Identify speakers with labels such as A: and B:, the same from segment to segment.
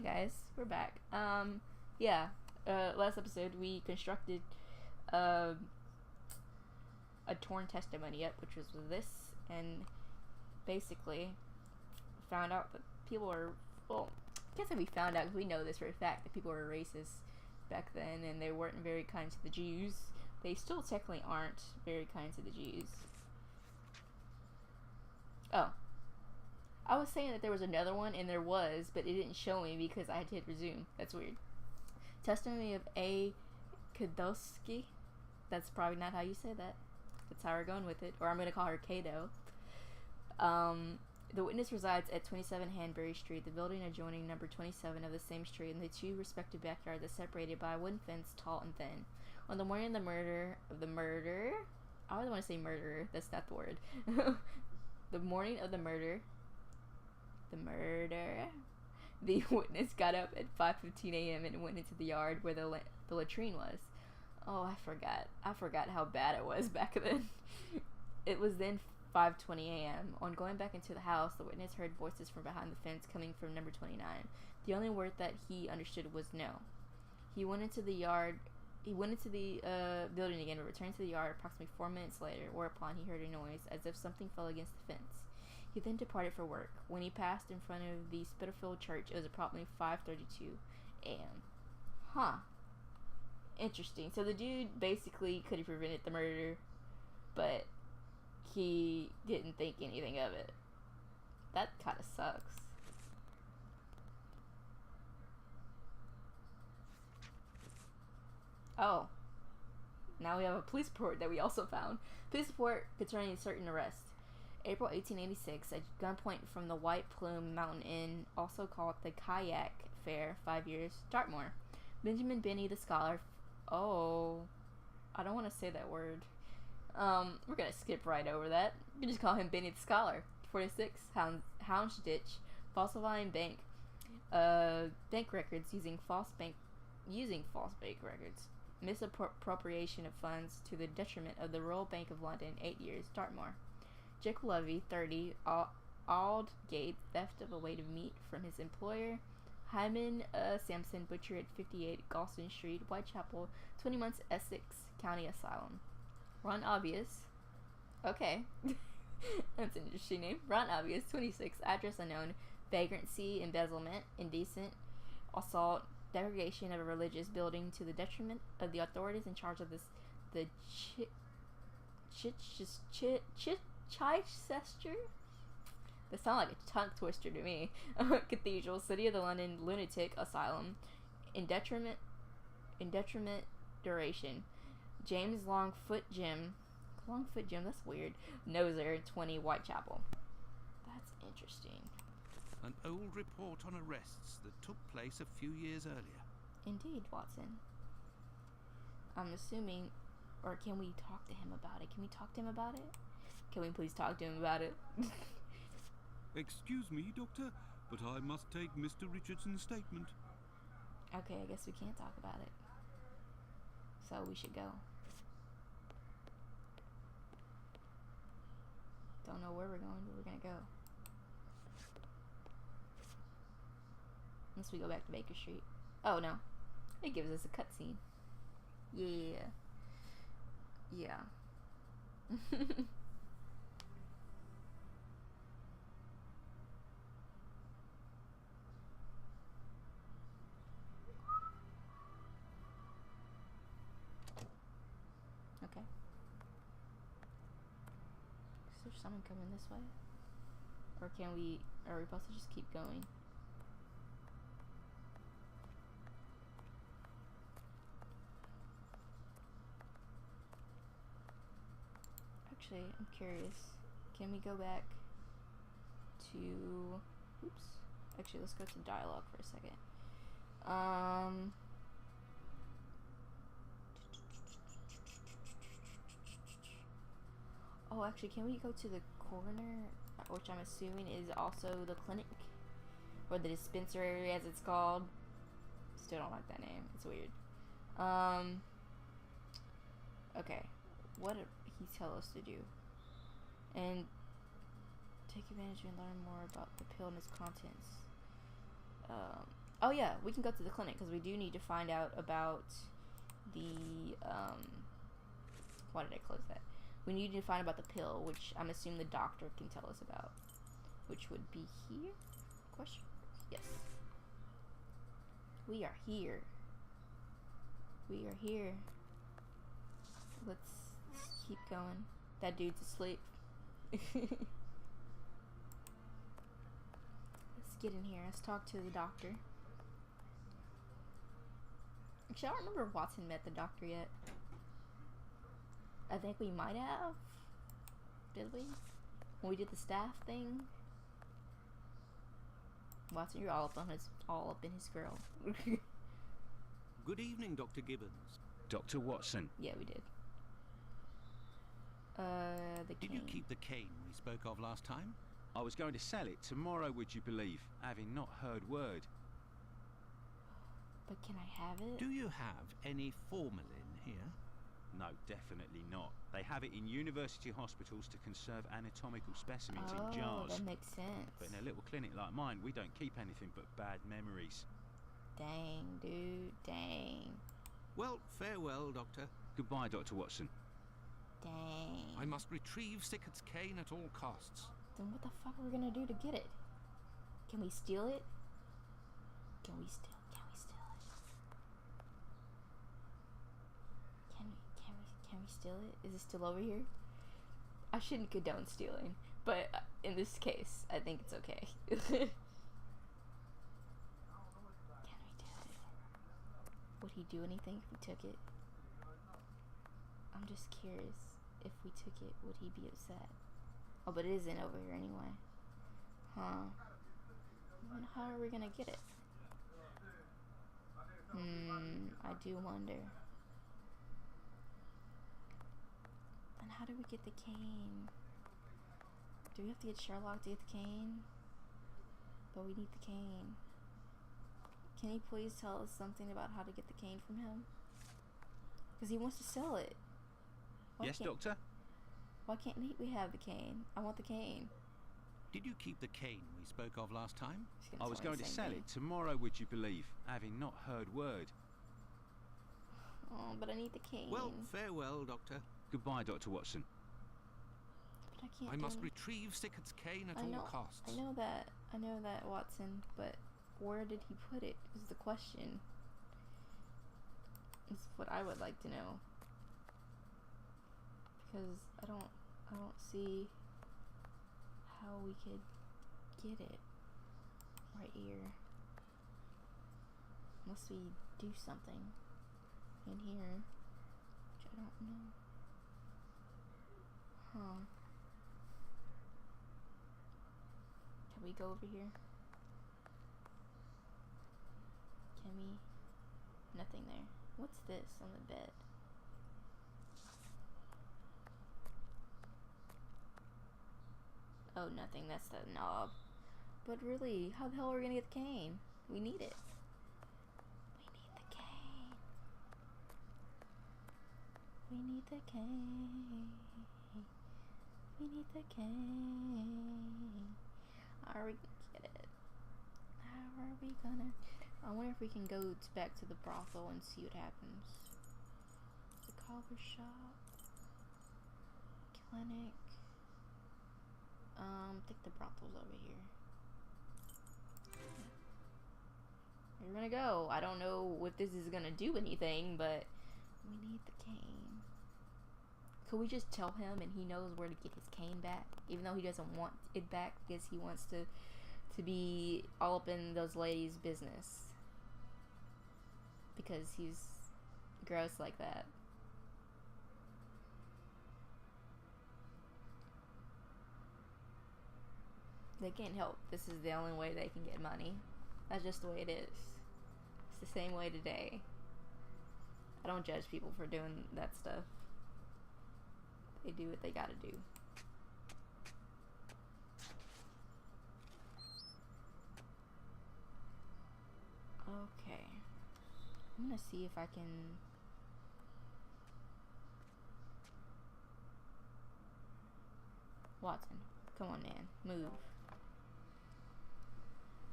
A: Hey guys, we're back. Last episode we constructed um a torn testimony up, which was this, and basically found out that people are, well, I can't say we found out because we know this for a fact that people were racist back then and they weren't very kind to the Jews. They still technically aren't very kind to the Jews. Oh, I was saying that there was another one, and there was, but it didn't show me because I had to hit resume. That's weird. Testimony of A. Kadowski. That's probably not how you say that. That's how we're going with it. Or I'm going to call her Kato. The witness resides at 27 Hanbury Street, the building adjoining number 27 of the same street, and the two respective backyards are separated by a wooden fence, tall and thin. On the morning of the murder, I always want to say murderer. That's not the word. The morning of the murder, the witness got up at 5:15 a.m. and went into the yard where the latrine was. Oh, I forgot how bad it was back then. It was then 5:20 a.m. On going back into the house, the witness heard voices from behind the fence coming from number 29. The only word that he understood was no. He went into the building again, but returned to the yard approximately 4 minutes later, whereupon he heard a noise as if something fell against the fence. He then departed for work. When he passed in front of the Spitalfield Church, it was approximately 5:32 a.m. Huh. Interesting. So the dude basically could have prevented the murder, but he didn't think anything of it. That kind of sucks. Oh. Now we have a police report that we also found. Police report concerning a certain arrest. April 1886, at gunpoint from the White Plume Mountain Inn, also called the Kayak Fair, 5 years, Dartmoor. Benjamin Benny the scholar. Oh, I don't want to say that word. We're gonna skip right over that. You can just call him Benny the scholar. 46, Houndsditch, falsifying bank records using false bank records. Misappropriation of funds to the detriment of the Royal Bank of London, 8 years, Dartmoor. Jacob Levy, 30, Aldgate, theft of a weight of meat from his employer. Hyman Sampson, butcher at 58 Galston Street, Whitechapel, 20 months, Essex County Asylum. Ron Obvious. Okay. That's an interesting name. Ron Obvious, 26, address unknown. Vagrancy, embezzlement, indecent, assault, degradation of a religious building to the detriment of the authorities in charge of the Chichester? That sounds like a tongue twister to me. Cathedral, City of the London Lunatic Asylum, in detriment duration. James Longfoot Jim, that's weird. Noser, 20, Whitechapel. That's interesting.
B: An old report on arrests that took place a few years earlier.
A: Indeed, Watson. I'm assuming, or can we talk to him about it? Can we please talk to him about it?
B: Excuse me, Doctor, but I must take Mr. Richardson's statement.
A: Okay, I guess we can't talk about it. So we should go. Don't know where we're going, but we're gonna go. Unless we go back to Baker Street. Oh no. It gives us a cutscene. Yeah. Okay. Is there someone coming this way? Or are we supposed to just keep going? Actually, I'm curious. Can we go back to... Oops. Actually, let's go to dialogue for a second. Oh, actually, can we go to the coroner, which I'm assuming is also the clinic, or the dispensary as it's called. Still don't like that name. It's weird. Okay. What did he tell us to do? And take advantage and learn more about the pill and its contents. Oh yeah, we can go to the clinic because we do need to find out about the why did I close that? We need to find about the pill, which I'm assuming the doctor can tell us about, which would be here. Question? Yes. We are here. We are here. Let's keep going. That dude's asleep. Let's get in here. Let's talk to the doctor. Actually, I don't remember if Watson met the doctor yet. I think we might have. Did we? When we did the staff thing? Watson, you're all up in his grill.
B: Good evening, Dr. Gibbons.
C: Dr. Watson.
A: Yeah, we did. The cane.
B: Did you keep the cane we spoke of last time?
C: I was going to sell it tomorrow, would you believe, having not heard word.
A: But can I have it?
B: Do you have any formalin here?
C: No, definitely not. They have it in university hospitals to conserve anatomical specimens in jars.
A: That makes sense.
C: But in a little clinic like mine, we don't keep anything but bad memories.
A: Dang, dude, dang.
B: Well, farewell, Doctor.
C: Goodbye, Dr. Watson.
A: Dang.
B: I must retrieve Sickert's cane at all costs.
A: Then what the fuck are we gonna do to get it? Can we steal it? Can we steal it? Can we steal it? Is it still over here? I shouldn't condone stealing, but in this case, I think it's okay. Can we do it? Would he do anything if we took it? I'm just curious. If we took it, would he be upset? Oh, but it isn't over here anyway. Huh. Then how are we gonna get it? I do wonder. Then how do we get the cane? Do we have to get Sherlock to get the cane? But we need the cane. Can he please tell us something about how to get the cane from him? Because he wants to sell it.
C: Yes, Doctor?
A: Why can't we have the cane? I want the cane.
B: Did you keep the cane we spoke of last time?
C: I was going to sell it tomorrow, would you believe, having not heard word.
A: Oh, but I need the cane.
B: Well, farewell, Doctor.
C: Goodbye, Dr. Watson.
A: But I can't.
B: I must retrieve Sickert's cane at all costs.
A: I know that, Watson, but where did he put it is the question. Is what I would like to know. Because I don't see how we could get it right here. Unless we do something in here, which I don't know. Huh. Can we go over here? Can we? Nothing there. What's this on the bed? Oh, nothing. That's the knob. But really, how the hell are we gonna get the cane? We need it. We need the cane. We need the cane. How are we gonna get it? How are we gonna? I wonder if we can go back to the brothel and see what happens. The cobbler shop. Clinic. I think the brothel's over here. We're gonna go. I don't know if this is gonna do anything, but we need the cane. Could we just tell him and he knows where to get his cane back? Even though he doesn't want it back because he wants to be all up in those ladies' business. Because he's gross like that. They can't help. This is the only way they can get money. That's just the way it is. It's the same way today. I don't judge people for doing that stuff. They do what they gotta do. Okay. I'm gonna see if I can... Watson, come on, man. Move.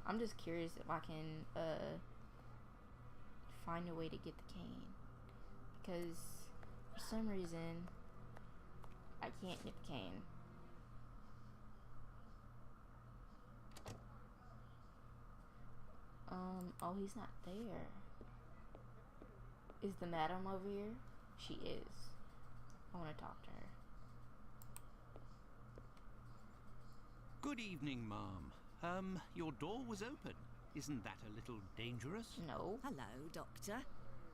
A: I'm just curious if I can find a way to get the cane, because for some reason I can't get the cane. Oh, he's not there. Is the madam over here? She is. I want to talk to her.
B: Good evening, ma'am. Your door was open. Isn't that a little dangerous?
A: No.
D: Hello, Doctor.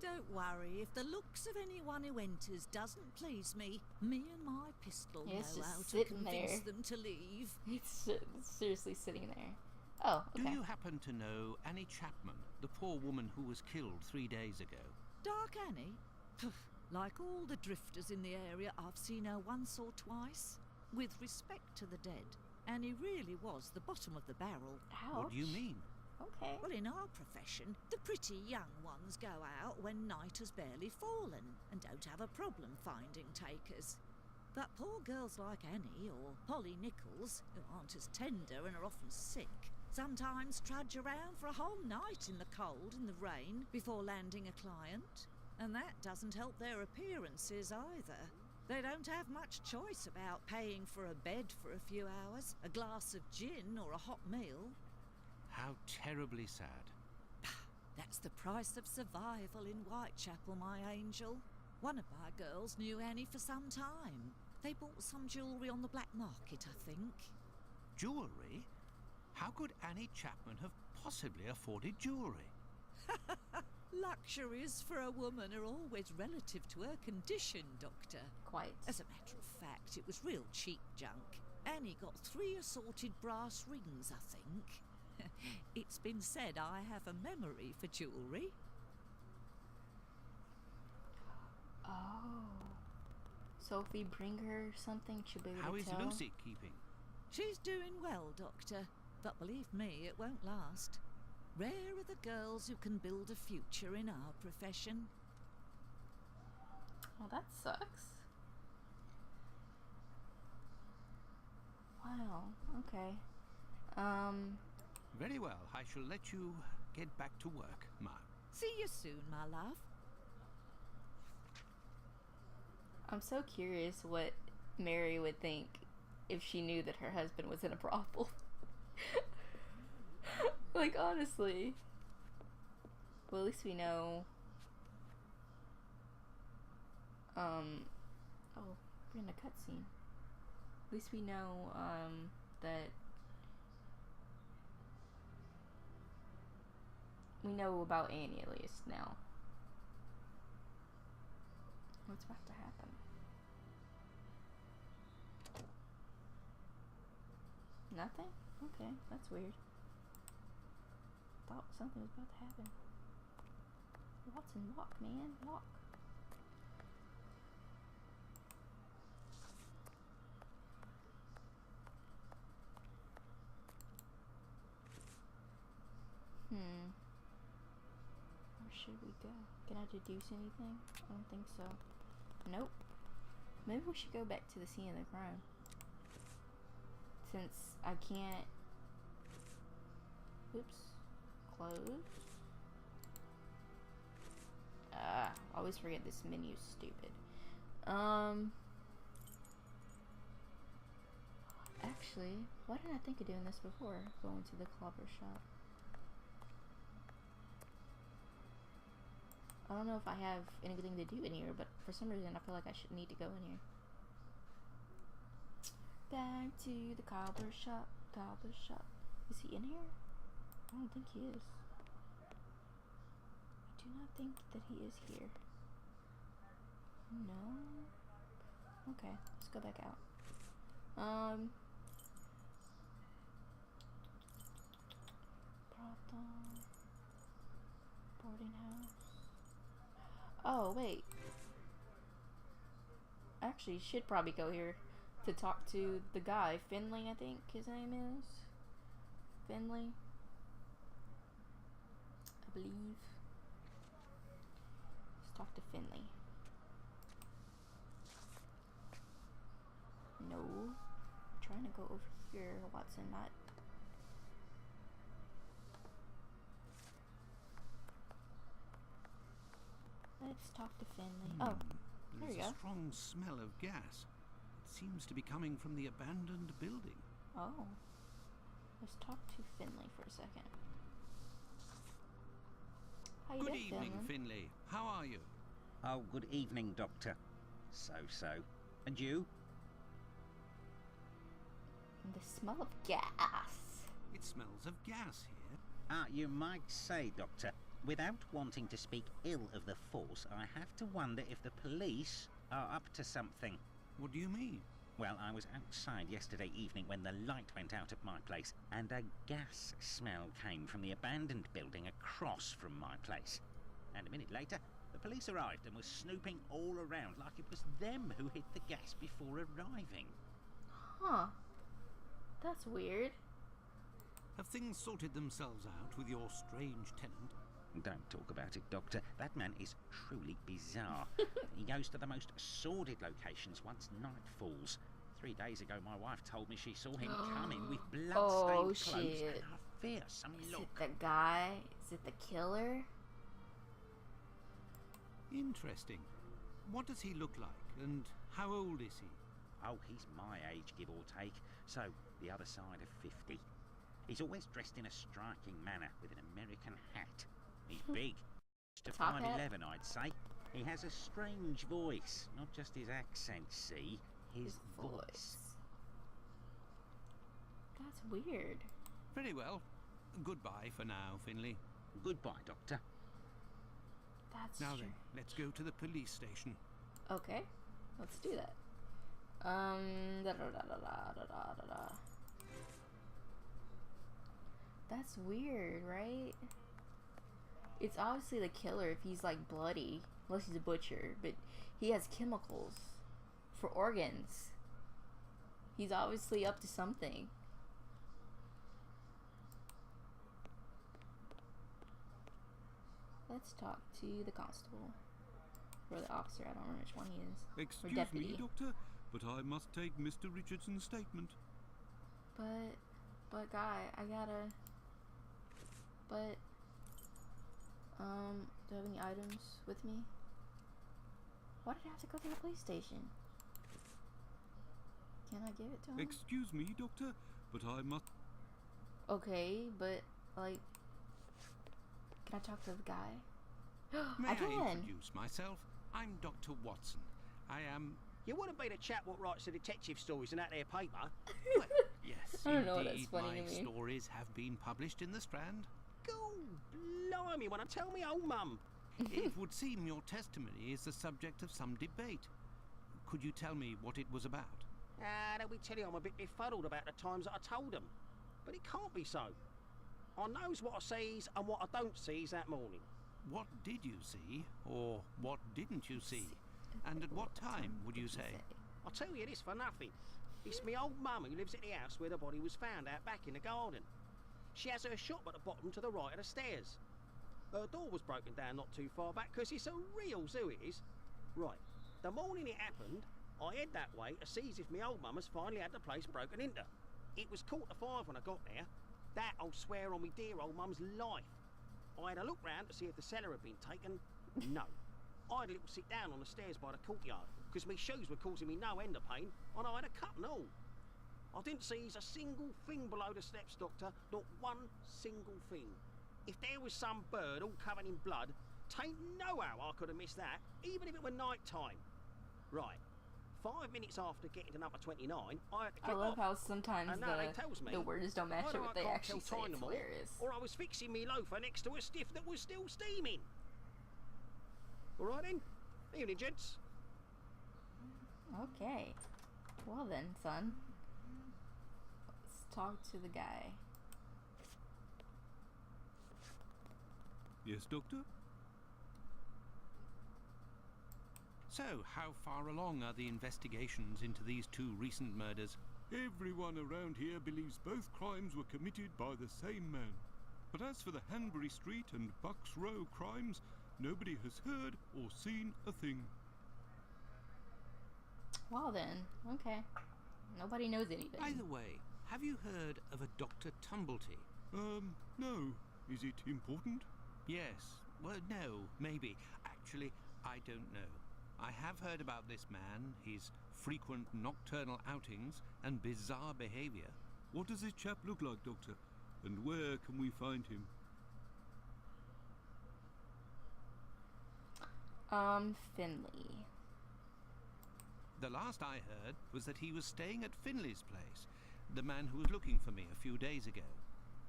D: Don't worry, if the looks of anyone who enters doesn't please me, me and my pistol
A: Yeah, it's
D: know
A: just
D: how to
A: sitting
D: convince
A: there.
D: them to leave.
A: It's seriously sitting there. Oh, okay.
B: Do you happen to know Annie Chapman, the poor woman who was killed 3 days ago?
D: Dark Annie? Like all the drifters in the area, I've seen her once or twice. With respect to the dead, Annie really was the bottom of the barrel.
A: Ouch.
B: What do you mean?
A: Okay.
D: Well, in our profession, the pretty young ones go out when night has barely fallen and don't have a problem finding takers. But poor girls like Annie or Polly Nichols, who aren't as tender and are often sick, sometimes trudge around for a whole night in the cold and the rain before landing a client. And that doesn't help their appearances either. They don't have much choice about paying for a bed for a few hours, a glass of gin or a hot meal.
B: How terribly sad.
D: That's the price of survival in Whitechapel, my angel. One of my girls knew Annie for some time. They bought some jewellery on the black market, I think.
B: Jewellery? How could Annie Chapman have possibly afforded jewellery?
D: Luxuries for a woman are always relative to her condition, Doctor.
A: Quite.
D: As a matter of fact, it was real cheap junk. Annie got 3 assorted brass rings, I think. It's been said I have a memory for jewellery.
A: Oh. So if we bring her something, she'll be able
B: How
A: to
B: is
A: tell?
B: Lucy keeping?
D: She's doing well, Doctor, but believe me, it won't last. Rare are the girls who can build a future in our profession.
A: Well, that sucks. Wow. Okay.
B: Very well, I shall let you get back to work, ma'am.
D: See you soon, my love.
A: I'm so curious what Mary would think if she knew that her husband was in a brothel. Like, honestly. Well, at least we know. Oh, we're in a cutscene. At least we know, that we know about Annie at least now. What's about to happen? Nothing? Okay, that's weird. Thought something was about to happen. Watson, walk, man, walk. Where should we go? Can I deduce anything? I don't think so. Nope. Maybe we should go back to the scene of the crime. Since I can't... Oops. Close. Always forget this menu's stupid. Actually, why didn't I think of doing this before going to the clobber shop? I don't know if I have anything to do in here, but for some reason I feel like I should need to go in here. Back to the cobbler shop. Cobbler shop. Is he in here? I don't think he is. I do not think that he is here. No. Okay, let's go back out. Brothel. Boarding house. Oh, wait. Actually, should probably go here to talk to the guy. Finley, I think his name is. Finley. I believe. Let's talk to Finley. No. I'm trying to go over here, Watson, not. Let's talk to Finley. Oh, there
B: There's
A: you
B: a
A: go.
B: strong smell of gas. It seems to be coming from the abandoned building.
A: Oh. Let's talk to Finley for a second. How you
B: Good
A: doing,
B: evening,
A: Finley?
B: Finley. How are you?
E: Oh, good evening, Doctor. So. And you?
A: The smell of gas.
B: It smells of gas here.
E: You might say, Doctor, without wanting to speak ill of the force, I have to wonder if the police are up to something.
B: What do you mean?
E: Well, I was outside yesterday evening when the light went out at my place, and a gas smell came from the abandoned building across from my place. And a minute later, the police arrived and was snooping all around like it was them who hit the gas before arriving.
A: Huh. That's weird.
B: Have things sorted themselves out with your strange tenant?
E: Don't talk about it, Doctor. That man is truly bizarre. He goes to the most sordid locations once night falls. 3 days ago, my wife told me she saw him come in with blood-stained clothes,
A: shit.
E: and a fearsome
A: Is
E: look.
A: it the guy? Is it the killer?
B: Interesting. What does he look like, and how old is he?
E: Oh, he's my age, give or take, so the other side of 50. He's always dressed in a striking manner with an American hat. He's big. To
A: Top hat?
E: 5'11", I'd say. He has a strange voice. Not just his accent, see? His voice.
A: That's weird.
B: Very well. Goodbye for now, Finley.
E: Goodbye, Doctor.
A: That's
B: Now
A: true.
B: then, let's go to the police station.
A: Okay, let's do that. Da-da-da-da-da-da-da-da-da. That's weird, right? It's obviously the killer if he's like bloody, unless he's a butcher, but he has chemicals for organs. He's obviously up to something. Let's talk to the constable. Or the officer, I don't remember which one he is.
B: Excuse
A: Or deputy.
B: me, Doctor, but I must take Mr. Richardson's statement.
A: But guy, I gotta. But do I have any items with me? Why did I have to go to the police station? Can I give it to him?
B: Excuse me, Doctor, but I must...
A: Okay, but like, can I talk to the guy?
B: May
A: I
B: I
A: can.
B: introduce myself? I'm Dr. Watson. I am...
F: You wouldn't be the chap what writes the detective stories in that there paper.
B: Well, yes,
A: I don't know why that's
B: indeed,
A: funny
B: my
A: to me.
B: stories have been published in the Strand.
F: Go, blimey, wanna tell me old mum?
B: It would seem your testimony is the subject of some debate. Could you tell me what it was about?
F: They'll be telling I'm a bit befuddled about the times that I told them. But it can't be so. I knows what I sees and what I don't sees that morning.
B: What did you see, or what didn't you see? And at what time would you say?
F: I'll tell you this for nothing. It's me old mum who lives at the house where the body was found out back in the garden. She has her shop at the bottom to the right of the stairs. Her door was broken down not too far back because it's a real zoo it is. Right, the morning it happened, I head that way to see if my old mum has finally had the place broken into. It was 4:45 when I got there. That I'll swear on me dear old mum's life. I had a look round to see if the cellar had been taken. No. I had a little sit down on the stairs by the courtyard because my shoes were causing me no end of pain and I had a cut and all. I didn't seize a single thing below the steps, Doctor. Not one single thing. If there was some bird all covered in blood, tain't no how I could have missed that, even if it were night time. Right. 5 minutes after getting to number 29, I had to
A: I
F: kick
A: love
F: off.
A: how sometimes
F: And now they tells me
A: the words don't match
F: either
A: up what
F: I
A: they
F: can't
A: actually
F: tell
A: say.
F: time
A: It's
F: no more,
A: hilarious.
F: or I was fixing me loafer next to a stiff that was still steaming. All right then. Evening, gents.
A: Okay. Well then, son. Let's talk to the guy.
B: Yes, Doctor? So, how far along are the investigations into these two recent murders? Everyone around here believes both crimes were committed by the same man. But as for the Hanbury Street and Bucks Row crimes, nobody has heard or seen a thing.
A: Well then, okay. Nobody knows anything.
B: Either way, have you heard of a Dr. Tumblety?
G: No. Is it important?
B: Yes. Well, no, maybe. Actually, I don't know. I have heard about this man, his frequent nocturnal outings, and bizarre behavior.
G: What does this chap look like, Doctor? And where can we find him?
A: Finley.
B: The last I heard was that he was staying at Finley's place, the man who was looking for me a few days ago.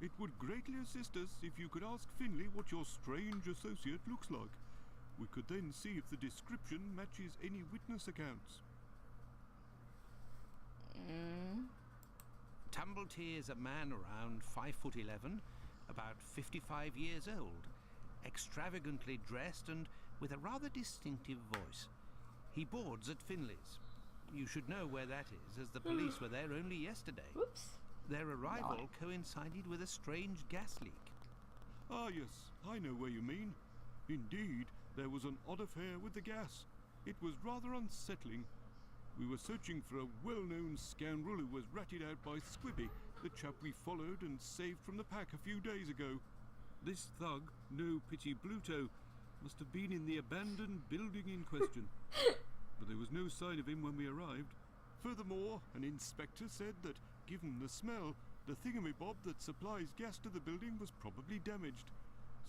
G: It would greatly assist us if you could ask Finley what your strange associate looks like. We could then see if the description matches any witness accounts.
B: Tumblety is a man around 5'11", about 55 years old, extravagantly dressed and with a rather distinctive voice. He boards at Finley's. You should know where that is, as the police were there only yesterday.
A: Whoops.
B: Their arrival coincided with a strange gas leak.
G: Ah, yes, I know where you mean. Indeed, there was an odd affair with the gas. It was rather unsettling. We were searching for a well-known scoundrel who was ratted out by Squibby, the chap we followed and saved from the pack a few days ago. This thug, no pity Bluto, must have been in the abandoned building in question. But there was no sign of him when we arrived. Furthermore, an inspector said that, given the smell, the thingamabob that supplies gas to the building was probably damaged.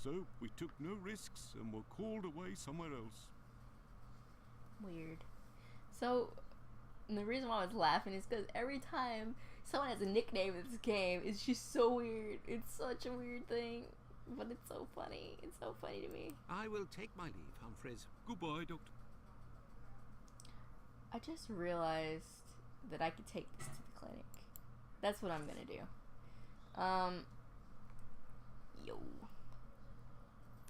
G: So we took no risks and were called away somewhere else.
A: Weird. So, and the reason why I was laughing is because every time someone has a nickname in this game, it's just so weird. It's such a weird thing, but it's so funny. It's so funny to me.
B: I will take my leave, Humphreys.
G: Goodbye, Doctor.
A: I just realized that I could take this to the clinic. That's what I'm gonna do. Yo.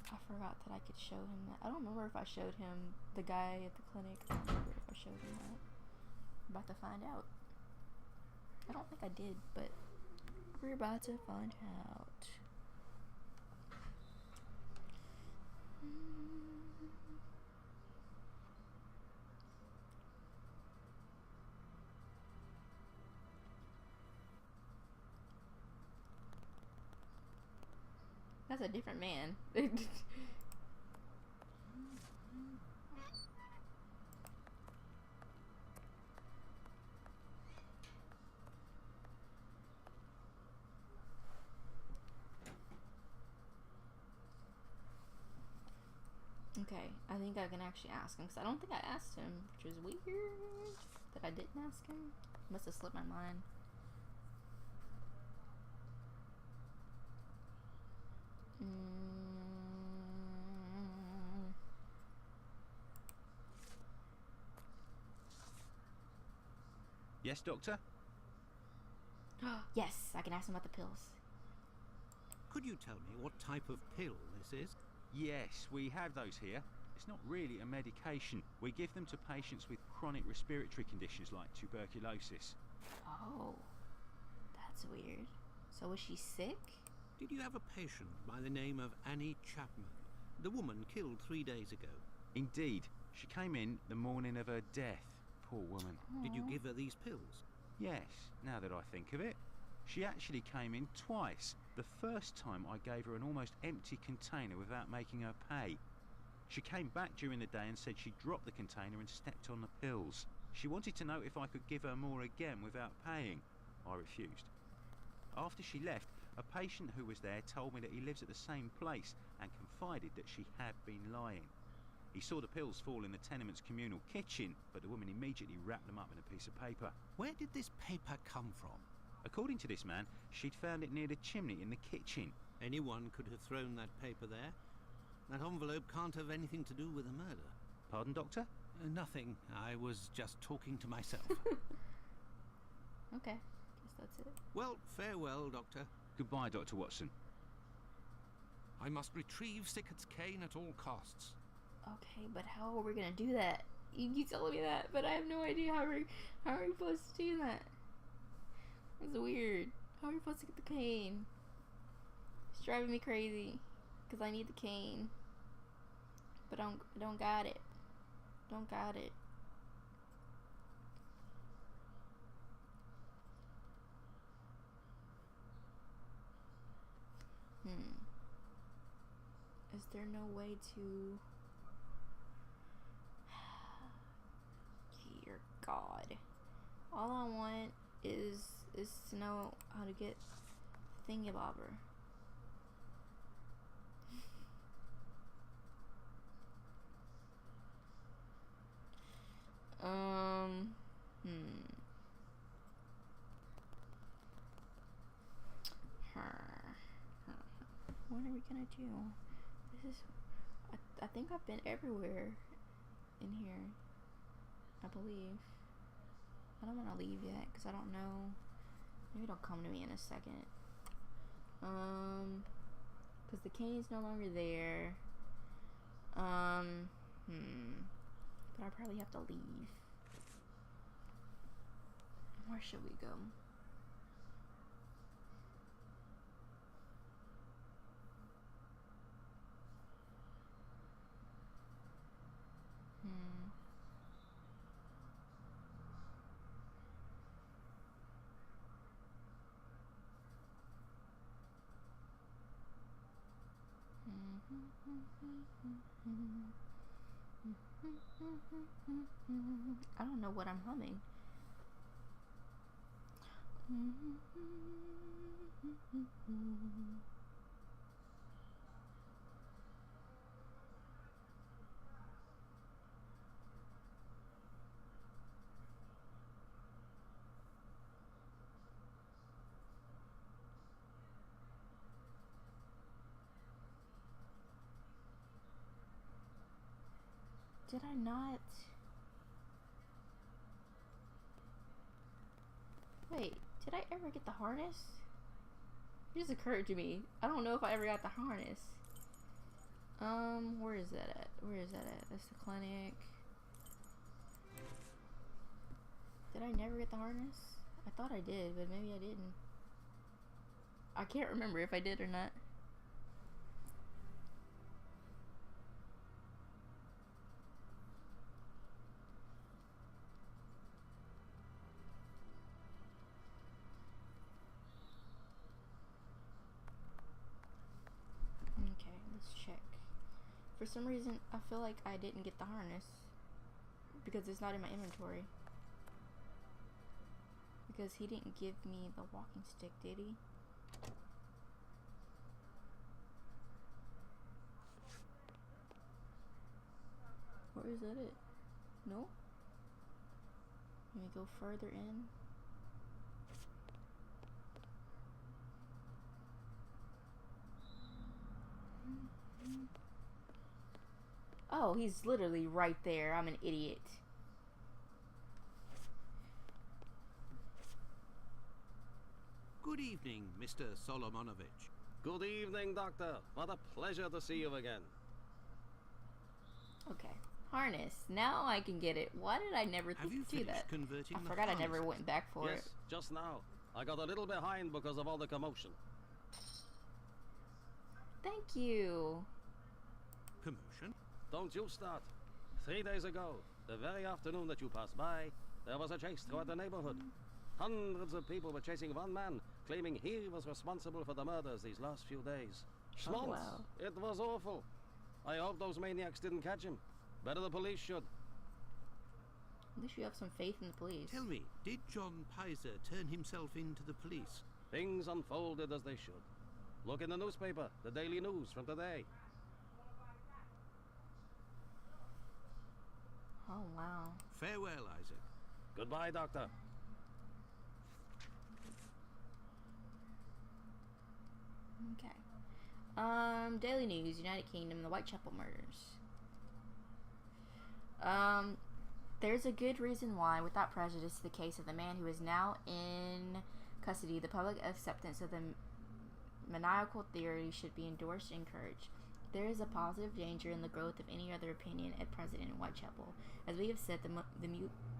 A: I forgot that I could show him that. I don't remember if I showed him the guy at the clinic. I don't remember if I showed him that. I'm about to find out. I don't think I did, but we're about to find out. That's a different man. Okay, I think I can actually ask him, because I don't think I asked him, which is weird that I didn't ask him. Must have slipped my mind.
C: Yes, Doctor?
A: Yes, I can ask him about the pills.
B: Could you tell me what type of pill this is?
C: Yes, we have those here. It's not really a medication. We give them to patients with chronic respiratory conditions like tuberculosis.
A: Oh, that's weird. So is she sick?
B: Did you have a patient by the name of Annie Chapman, the woman killed 3 days ago?
C: Indeed. She came in the morning of her death. Poor woman.
B: Did you give her these pills?
C: Yes, now that I think of it. She actually came in twice. The first time I gave her an almost empty container without making her pay. She came back during the day and said she dropped the container and stepped on the pills. She wanted to know if I could give her more again without paying. I refused. After she left, a patient who was there told me that he lives at the same place and confided that she had been lying. He saw the pills fall in the tenement's communal kitchen, but the woman immediately wrapped them up in a piece of paper.
B: Where did this paper come from?
C: According to this man, she'd found it near the chimney in the kitchen.
B: Anyone could have thrown that paper there. That envelope can't have anything to do with the murder.
C: Pardon, Doctor?
B: Nothing. I was just talking to myself.
A: Okay, guess that's it.
B: Well, farewell, Doctor.
C: Goodbye, Dr. Watson.
B: I must retrieve Sickett's cane at all costs.
A: Okay, but how are we gonna do that? You keep telling me that, but I have no idea how are we supposed to do that? It's weird. How are we supposed to get the cane? It's driving me crazy, because I need the cane. But I don't got it. Don't got it. Is there no way to... All I want is to know how to get thingy-bobber. What are we gonna do? This is... I think I've been everywhere in here. I believe. I don't want to leave yet because I don't know. Maybe it'll come to me in a second. Because the cane's no longer there. But I probably have to leave. Where should we go? I don't know what I'm humming. Did I not? Wait, did I ever get the harness? It just occurred to me. I don't know if I ever got the harness. Where is that at? Where is that at? That's the clinic. Did I never get the harness? I thought I did, but maybe I didn't. I can't remember if I did or not. For some reason, I feel like I didn't get the harness because it's not in my inventory. Because he didn't give me the walking stick, did he? Or is that it? No? Let me go further in. Oh, he's literally right there. I'm an idiot.
B: Good evening, Mr. Solomonovich.
F: Good evening, Doctor. What a pleasure to see you again.
A: Okay. Harness. Now I can get it. Why did I never
B: Have you
A: do that?
B: converting
A: I
B: the
A: forgot I never
B: harness?
A: went back for it.
F: Yes, just now. I got a little behind because of all the commotion.
A: Thank you.
B: Commotion?
F: Don't you start. 3 days ago, the very afternoon that you passed by, there was a chase throughout the neighborhood. Hundreds of people were chasing one man, claiming he was responsible for the murders these last few days. Schmonz.
A: wow.
F: It was awful. I hope those maniacs didn't catch him. Better the police should.
A: At least you have some faith in the police.
B: Tell me, did John Pizer turn himself in to the police?
F: Things unfolded as they should. Look in the newspaper, the Daily News from today.
A: Oh, wow.
B: Farewell, Isaac.
F: Goodbye, Doctor.
A: Okay. Daily News, United Kingdom, the Whitechapel murders. There's a good reason why, without prejudice to the case of the man who is now in custody, the public acceptance of the maniacal theory should be endorsed and encouraged. There is a positive danger in the growth of any other opinion at present in Whitechapel. As we have said, the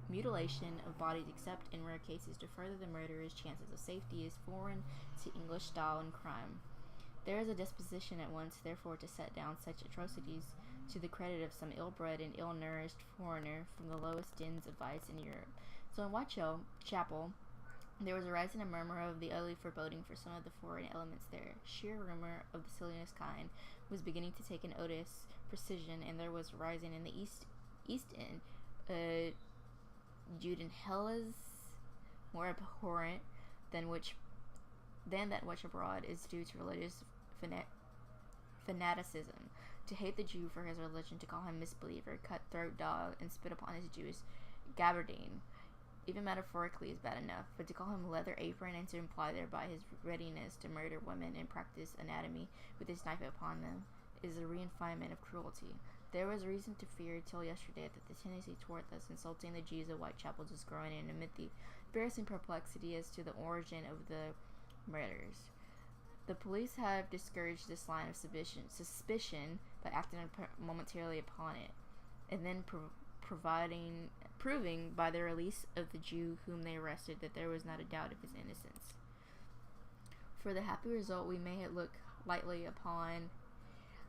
A: mutilation of bodies, except in rare cases to further the murderer's chances of safety, is foreign to English style and crime. There is a disposition at once, therefore, to set down such atrocities to the credit of some ill-bred and ill-nourished foreigner from the lowest dens of vice in Europe. So in Whitechapel, there was a rising a murmur of the ugly foreboding for some of the foreign elements there. Sheer rumor of the silliest kind was beginning to take an odious precision, and there was rising in the East End, Judenhella's more abhorrent than that which abroad is due to religious fanaticism. To hate the Jew for his religion, to call him misbeliever, cutthroat dog, and spit upon his Jewish gabardine, even metaphorically, is bad enough, but to call him leather apron and to imply thereby his readiness to murder women and practice anatomy with his knife upon them is a refinement of cruelty. There was reason to fear till yesterday that the tendency toward thus insulting the Jews of Whitechapel is growing, and amid the embarrassing perplexity as to the origin of the murders, the police have discouraged this line of suspicion by acting momentarily upon it, and then proving by the release of the Jew whom they arrested that there was not a doubt of his innocence. For the happy result, we may look lightly upon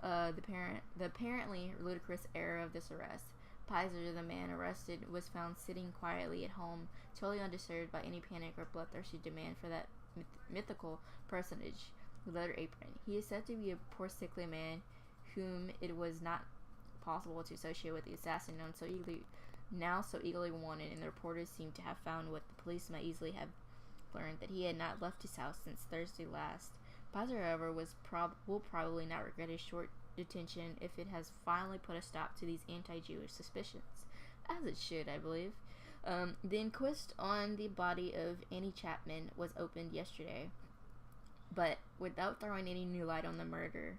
A: the apparently ludicrous error of this arrest. Pizer, the man arrested, was found sitting quietly at home, totally undisturbed by any panic or bloodthirsty demand for that mythical personage, the leather apron. He is said to be a poor sickly man whom it was not possible to associate with the assassin now so eagerly wanted, and the reporters seem to have found what the police might easily have learned, that he had not left his house since Thursday last. Pizer, however, will probably not regret his short detention if it has finally put a stop to these anti-Jewish suspicions, as it should, I believe. The inquest on the body of Annie Chapman was opened yesterday, but without throwing any new light on the murder.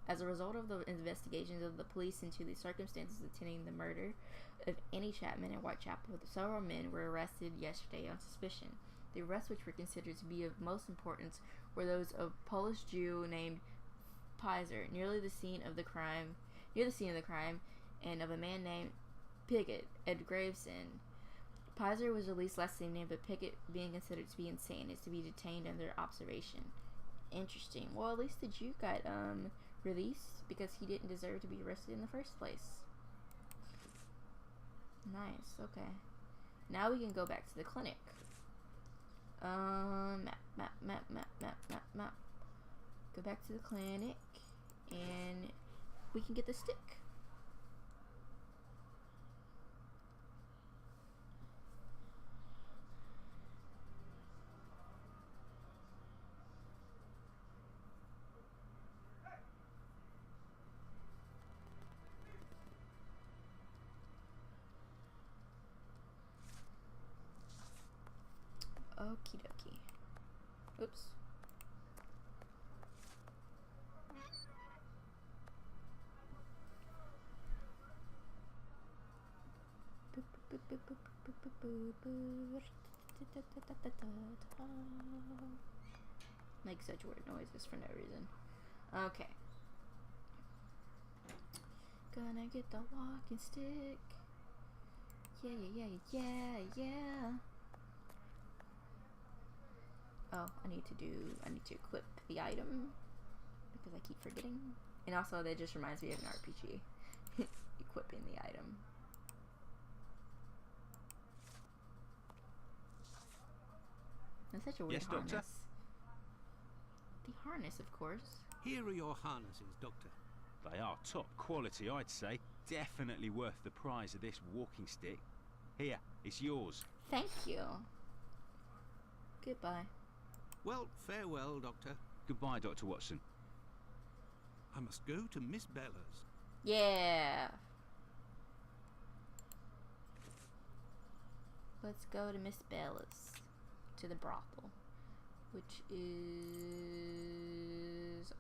A: As a result of the investigations of the police into the circumstances attending the murder of Annie Chapman in Whitechapel, several men were arrested yesterday on suspicion. The arrests, which were considered to be of most importance, were those of a Polish Jew named Pizer, near the scene of the crime, and of a man named Piggott at Gravesend. Pizer was released last evening, but Piggott, being considered to be insane, is to be detained under observation. Interesting. Well, at least the Jew got released because he didn't deserve to be arrested in the first place. Nice. Okay. Now we can go back to the clinic. Map. Go back to the clinic, and we can get the stick. Okie dokie. Oops. Make such weird noises for no reason. Okay. Gonna get the walking stick. Yeah. Oh, I need to equip the item because I keep forgetting. And also that just reminds me of an RPG. Equipping the item. That's such a weird harness.
C: Doctor?
A: The harness, of course.
B: Here are your harnesses, Doctor.
C: They are top quality, I'd say. Definitely worth the price of this walking stick. Here, it's yours.
A: Thank you. Goodbye.
B: Well, farewell, Doctor.
C: Goodbye, Dr. Watson.
B: I must go to Miss Bella's.
A: Yeah. Let's go to Miss Bella's. To the brothel. Which is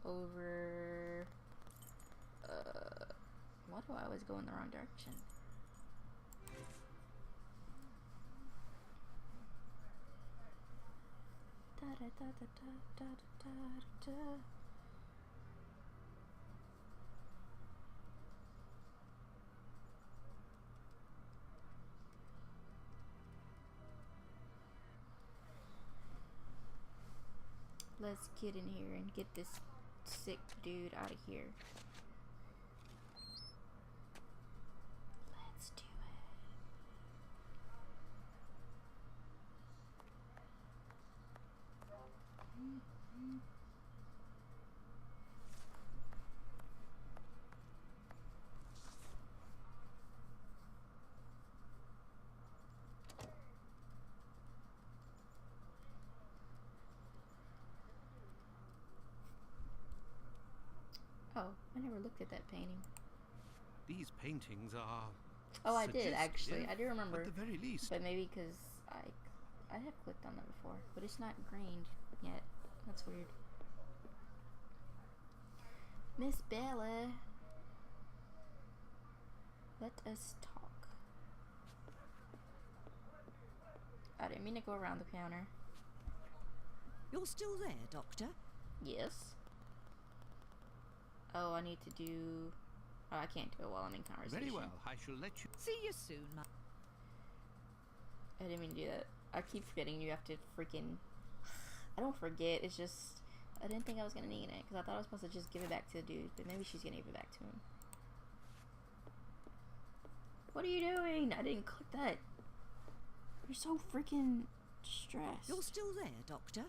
A: over... why do I always go in the wrong direction? Let's get in here and get this sick dude out of here. Let's do it. Oh, I never looked at that painting.
B: These paintings are...
A: Oh, I did actually. I do remember.
B: At the very least.
A: But maybe because I have clicked on that before, but it's not grained yet. That's weird. Miss Bella, let us talk. I didn't mean to go around the counter.
D: You're still there, Doctor?
A: Yes. Oh, I need to do... Oh, I can't do it while I'm in conversation.
B: Very well, I shall let you...
D: See you soon, ma.
A: I didn't mean to do that. I keep forgetting you have to freaking... I don't forget, it's just... I didn't think I was gonna need it, because I thought I was supposed to just give it back to the dude, but maybe she's gonna give it back to him. What are you doing? I didn't click that. You're so freaking stressed.
D: You're still there, Doctor?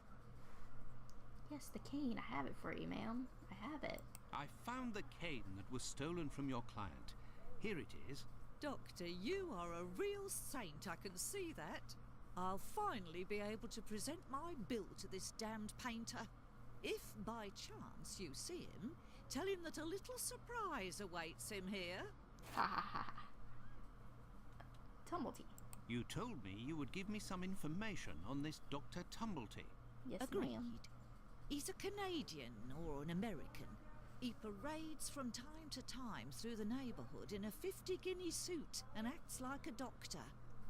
A: Yes, the cane. I have it for you, ma'am. I have it.
B: I found the cane that was stolen from your client. Here it is.
D: Doctor, you are a real saint, I can see that. I'll finally be able to present my bill to this damned painter. If by chance you see him, tell him that a little surprise awaits him here.
A: Ha ha ha. Tumblety.
B: You told me you would give me some information on this Dr. Tumblety.
A: Yes,
D: Agreed.
A: ma'am.
D: He's a Canadian or an American. He parades from time to time through the neighbourhood in a 50-guinea suit and acts like a doctor.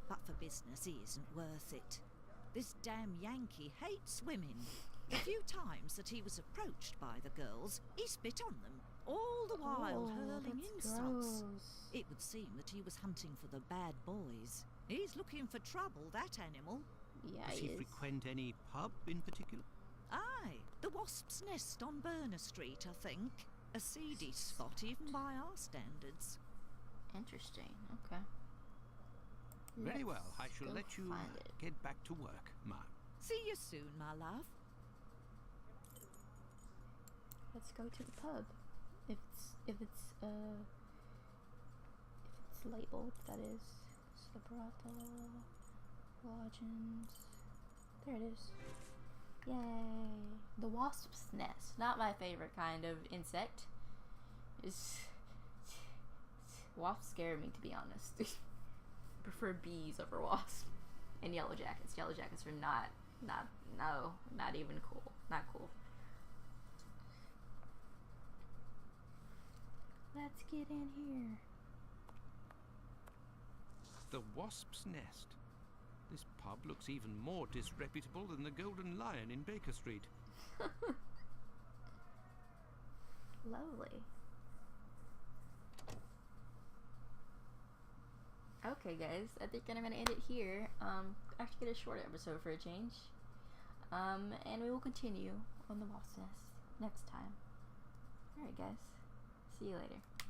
D: But for business, he isn't worth it. This damn Yankee hates women. The few times that he was approached by the girls, he spit on them, all the while hurling insults.
A: Gross.
D: It would seem that he was hunting for the bad boys. He's looking for trouble, that animal.
A: Yeah,
B: Does he frequent any pub in particular?
D: Aye, the Wasp's Nest on Burner Street, I think. A seedy spot even by our standards.
A: Interesting. Okay.
B: Very well, I
A: Let's
B: shall
A: go
B: let you
A: find it.
B: get back to work, Ma.
D: See you soon, my love.
A: Let's go to the pub. If it's labeled, that is. It's the brothel, lodgings. There it is. Yay! The wasp's nest. Not my favorite kind of insect. Wasps scare me, to be honest. I prefer bees over wasps. And yellow jackets. Yellow jackets are not even cool. Not cool. Let's get in here.
B: The Wasp's Nest. This pub looks even more disreputable than the Golden Lion in Baker Street.
A: Lovely. Okay, guys, I think I'm gonna end it here. Actually, get a short episode for a change. And we will continue on the Wasp's Nest next time. Alright, guys. See you later.